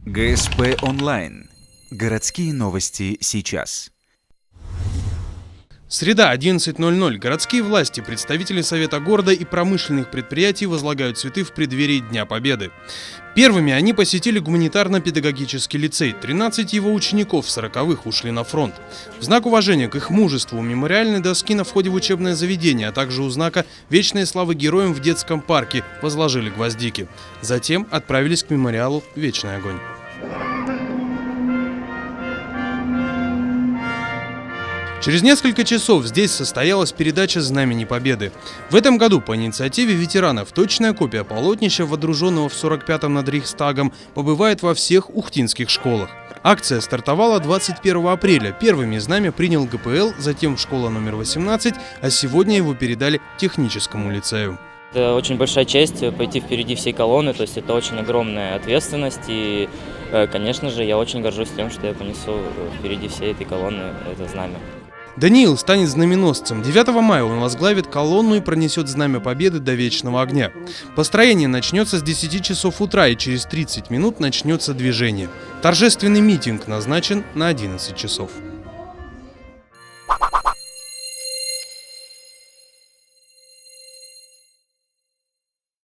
ГСП онлайн. Городские новости сейчас. Среда, 11:00. Городские власти, представители Совета города и промышленных предприятий возлагают цветы в преддверии Дня Победы. Первыми они посетили гуманитарно-педагогический лицей. 13 его учеников в 40-х ушли на фронт. В знак уважения к их мужеству мемориальные доски на входе в учебное заведение, а также у знака «Вечной славы героям» в детском парке возложили гвоздики. Затем отправились к мемориалу «Вечный огонь». Через несколько часов здесь состоялась передача Знамени Победы. В этом году по инициативе ветеранов точная копия полотнища, водруженного в 45-м над Рейхстагом, побывает во всех ухтинских школах. Акция стартовала 21 апреля. Первыми знамя принял ГПЛ, затем школа номер 18, а сегодня его передали техническому лицею. Это очень большая честь пойти впереди всей колонны, то есть это очень огромная ответственность, и, конечно же, я очень горжусь тем, что я понесу впереди всей этой колонны это знамя. Даниил станет знаменосцем. 9 мая он возглавит колонну и пронесет Знамя Победы до Вечного огня. Построение начнется с 10 часов утра, и через 30 минут начнется движение. Торжественный митинг назначен на 11 часов.